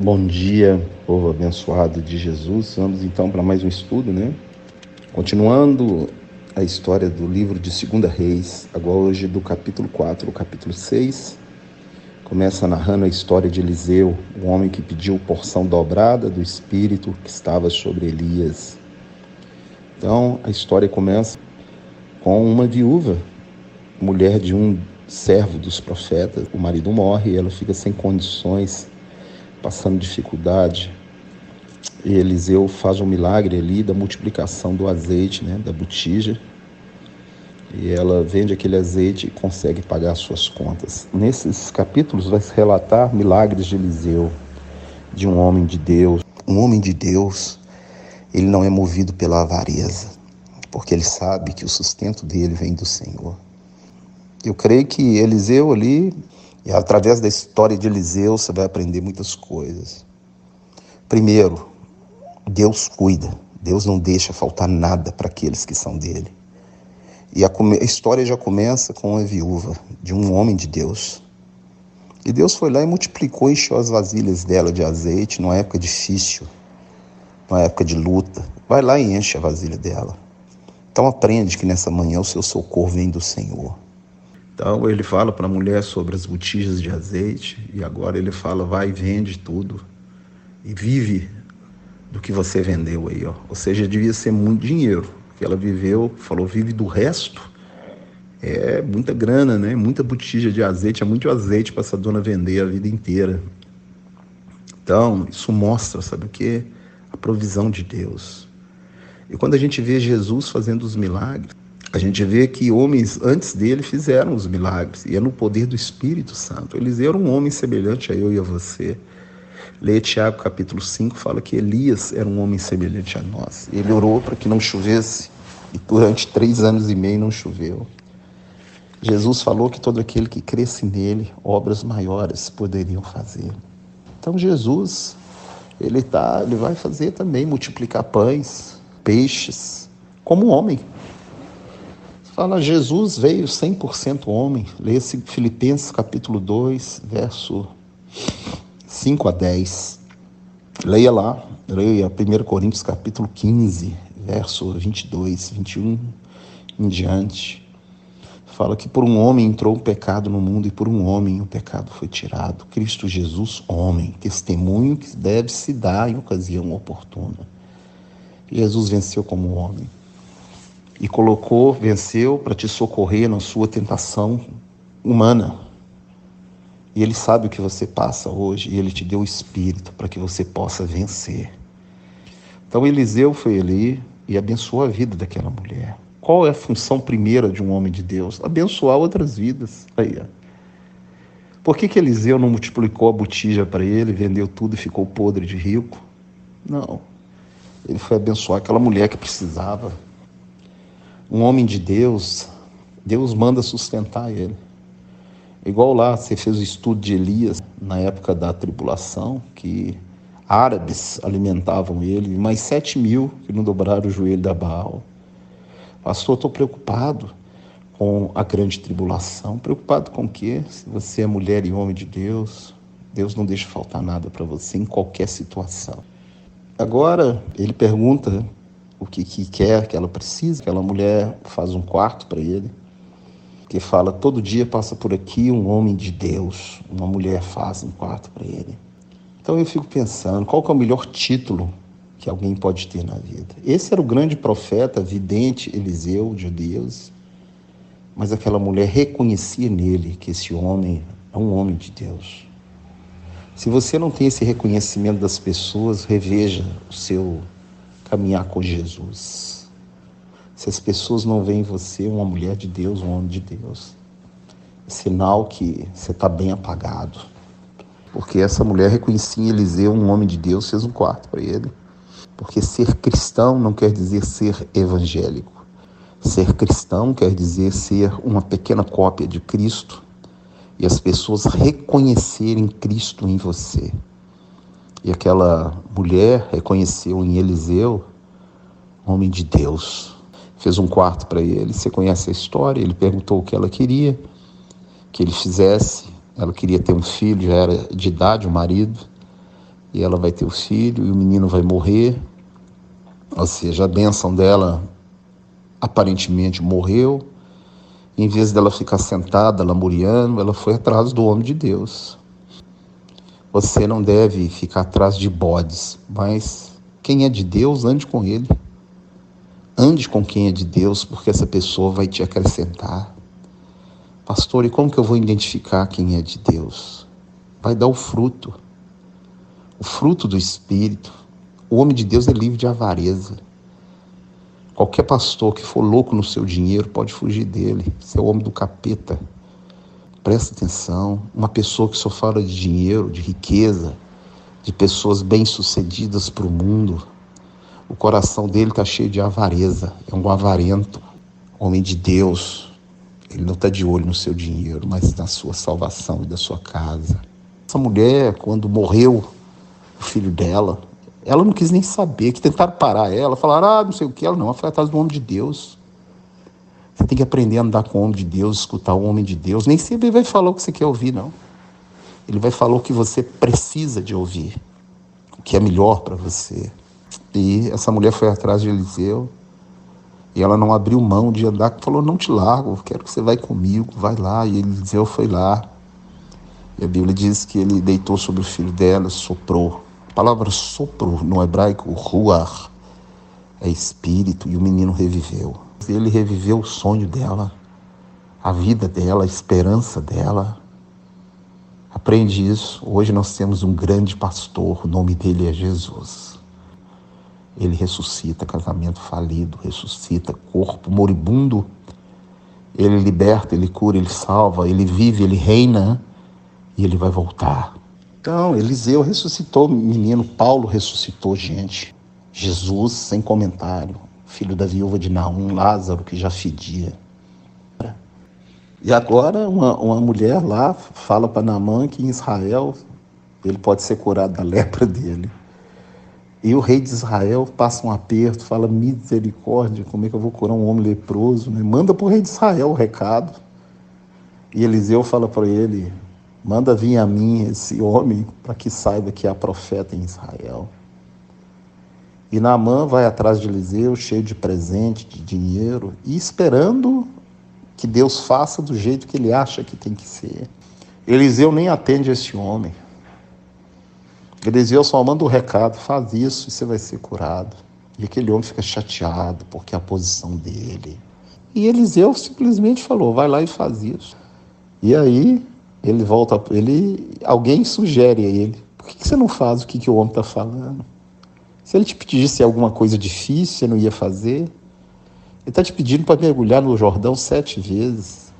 Bom dia, povo abençoado de Jesus. Vamos então para mais um estudo, né? Continuando a história do livro de 2 Reis, agora hoje do capítulo 4, o capítulo 6. Começa narrando a história de Eliseu, o homem que pediu porção dobrada do Espírito que estava sobre Elias. Então, a história começa com uma viúva, mulher de um servo dos profetas. O marido morre e ela fica sem condições, passando dificuldade. E Eliseu faz um milagre ali da multiplicação do azeite, né, da botija. E ela vende aquele azeite e consegue pagar suas contas. Nesses capítulos vai se relatar milagres de Eliseu, de um homem de Deus. Um homem de Deus, ele não é movido pela avareza, porque ele sabe que o sustento dele vem do Senhor. Eu creio que Eliseu ali, e através da história de Eliseu, você vai aprender muitas coisas. Primeiro, Deus cuida. Deus não deixa faltar nada para aqueles que são dele. E a história já começa com uma viúva de um homem de Deus. E Deus foi lá e multiplicou e encheu as vasilhas dela de azeite numa época difícil, numa época de luta. Vai lá e enche a vasilha dela. Então aprende que nessa manhã o seu socorro vem do Senhor. Então ele fala para a mulher sobre as botijas de azeite. E agora ele fala, vai e vende tudo. E vive do que você vendeu aí, ó. Ou seja, devia ser muito dinheiro que ela viveu, falou, vive do resto. É muita grana, né? Muita botija de azeite, é muito azeite para essa dona vender a vida inteira. Então, isso mostra, sabe o quê? A provisão de Deus. E quando a gente vê Jesus fazendo os milagres, a gente vê que homens antes dele fizeram os milagres, e é no poder do Espírito Santo. Eles eram um homem semelhante a eu e a você. Leia Tiago capítulo 5, fala que Elias era um homem semelhante a nós. Ele orou para que não chovesse, e durante 3 anos e meio não choveu. Jesus falou que todo aquele que cresce nele, obras maiores poderiam fazer. Então Jesus, ele vai fazer também, multiplicar pães, peixes, como um homem. Fala, Jesus veio 100% homem. Leia Filipenses capítulo 2, verso 5 a 10. Leia lá, leia 1 Coríntios capítulo 15, verso 22, 21 em diante. Fala que por um homem entrou o pecado no mundo e por um homem o pecado foi tirado. Cristo Jesus, homem, testemunho que deve se dar em ocasião oportuna. Jesus venceu como homem e venceu para te socorrer na sua tentação humana. E ele sabe o que você passa hoje, e ele te deu o Espírito para que você possa vencer. Então Eliseu foi ali e abençoou a vida daquela mulher. Qual é a função primeira de um homem de Deus? Abençoar outras vidas. Aí, ó. Por que Eliseu não multiplicou a botija para ele, vendeu tudo e ficou podre de rico? Não. Ele foi abençoar aquela mulher que precisava. Um homem de Deus, Deus manda sustentar ele. Igual lá, você fez o estudo de Elias, na época da tribulação, que árabes alimentavam ele, mais 7.000 que não dobraram o joelho da Baal. Pastor, estou preocupado com a grande tribulação. Preocupado com o quê? Se você é mulher e homem de Deus, Deus não deixa faltar nada para você em qualquer situação. Agora, ele pergunta o que quer, que ela precisa. Aquela mulher faz um quarto para ele, que fala, todo dia passa por aqui um homem de Deus, uma mulher faz um quarto para ele. Então eu fico pensando, qual que é o melhor título que alguém pode ter na vida? Esse era o grande profeta, vidente Eliseu de Deus, mas aquela mulher reconhecia nele que esse homem é um homem de Deus. Se você não tem esse reconhecimento das pessoas, reveja o seu caminhar com Jesus. Se as pessoas não veem em você uma mulher de Deus, um homem de Deus, é sinal que você está bem apagado. Porque essa mulher reconhecia em Eliseu um homem de Deus, fez um quarto para ele. Porque ser cristão não quer dizer ser evangélico. Ser cristão quer dizer ser uma pequena cópia de Cristo e as pessoas reconhecerem Cristo em você. E aquela mulher reconheceu em Eliseu homem de Deus. Fez um quarto para ele. Você conhece a história? Ele perguntou o que ela queria que ele fizesse. Ela queria ter um filho, já era de idade, um marido. e ela vai ter o filho e o menino vai morrer. Ou seja, a bênção dela aparentemente morreu. Em vez dela ficar sentada, lamuriando, ela foi atrás do homem de Deus. Você não deve ficar atrás de bodes, mas quem é de Deus, ande com ele. Ande com quem é de Deus, porque essa pessoa vai te acrescentar. Pastor, e como que eu vou identificar quem é de Deus? Vai dar o fruto do Espírito. O homem de Deus é livre de avareza. Qualquer pastor que for louco no seu dinheiro pode fugir dele. Você é o homem do capeta. Presta atenção. Uma pessoa que só fala de dinheiro, de riqueza, de pessoas bem-sucedidas para o mundo, o coração dele está cheio de avareza. É um avarento. Homem de Deus, ele não está de olho no seu dinheiro, mas na sua salvação e da sua casa. Essa mulher, quando morreu o filho dela, ela não quis nem saber, que tentaram parar ela, falaram, não sei o que, ela foi atrás do homem de Deus. Você tem que aprender a andar com o homem de Deus, escutar o homem de Deus. Nem sempre ele vai falar o que você quer ouvir, não. Ele vai falar o que você precisa de ouvir, o que é melhor para você. E essa mulher foi atrás de Eliseu, e ela não abriu mão de andar, falou, não te largo, quero que você vá comigo, vai lá. E Eliseu foi lá, e a Bíblia diz que ele deitou sobre o filho dela, soprou. A palavra sopro, no hebraico, ruach, é espírito, e o menino reviveu. Ele reviveu o sonho dela, a vida dela, a esperança dela. Aprende isso. Hoje nós temos um grande pastor, o nome dele é Jesus. Ele ressuscita casamento falido, ressuscita corpo moribundo. Ele liberta, ele cura, ele salva, ele vive, ele reina e ele vai voltar. Então, Eliseu ressuscitou menino, Paulo ressuscitou gente. Jesus, sem comentário, filho da viúva de Naum, Lázaro, que já fedia. E agora uma mulher lá fala para Naamã que em Israel ele pode ser curado da lepra dele. E o rei de Israel passa um aperto, fala, misericórdia, como é que eu vou curar um homem leproso? Né? Manda para o rei de Israel o recado. E Eliseu fala para ele, manda vir a mim esse homem para que saiba que há profeta em Israel. E Naamã vai atrás de Eliseu, cheio de presente, de dinheiro, e esperando que Deus faça do jeito que ele acha que tem que ser. Eliseu nem atende esse homem. Eliseu só manda o recado, faz isso e você vai ser curado. E aquele homem fica chateado porque é a posição dele. E Eliseu simplesmente falou, vai lá e faz isso. E aí ele volta, alguém sugere a ele, por que você não faz o que o homem está falando? Se ele te pedisse alguma coisa difícil, você não ia fazer? Ele está te pedindo para mergulhar no Jordão 7 vezes.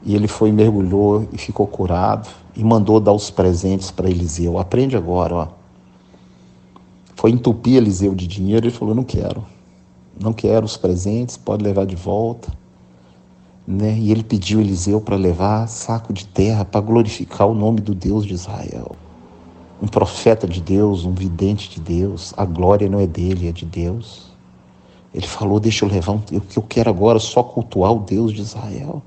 E ele foi, mergulhou e ficou curado. E mandou dar os presentes para Eliseu. Aprende agora, ó. Foi entupir Eliseu de dinheiro. Ele falou, não quero os presentes, pode levar de volta. Né? E ele pediu Eliseu para levar saco de terra para glorificar o nome do Deus de Israel. Um profeta de Deus, um vidente de Deus. A glória não é dele, é de Deus. Ele falou, deixa eu levar, o que eu quero agora é só cultuar o Deus de Israel.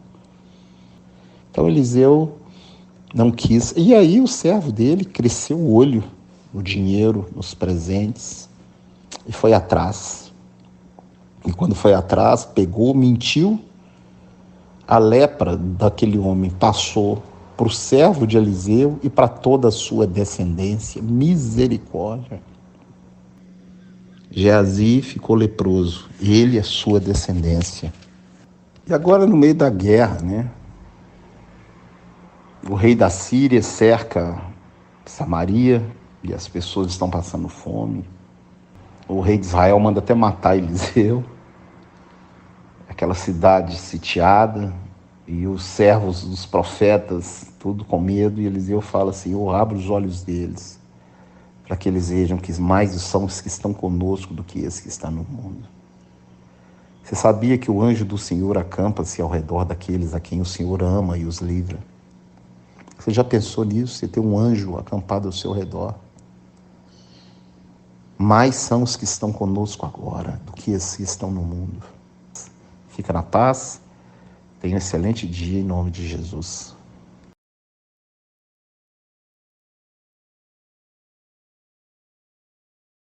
Então Eliseu não quis. E aí o servo dele cresceu o olho no dinheiro, nos presentes, e foi atrás. E quando foi atrás, pegou, mentiu. A lepra daquele homem passou para o servo de Eliseu e para toda a sua descendência. Misericórdia. Geazi ficou leproso, ele e a sua descendência. E agora no meio da guerra, né? O rei da Síria cerca Samaria e as pessoas estão passando fome. O rei de Israel manda até matar Eliseu. Aquela cidade sitiada e os servos dos profetas, tudo com medo. E Eliseu fala assim, eu abro os olhos deles para que eles vejam que mais são os que estão conosco do que esses que estão no mundo. Você sabia que o anjo do Senhor acampa-se ao redor daqueles a quem o Senhor ama e os livra? Você já pensou nisso? Você tem um anjo acampado ao seu redor. Mais são os que estão conosco agora do que esses que estão no mundo. Fica na paz. Tenha um excelente dia em nome de Jesus.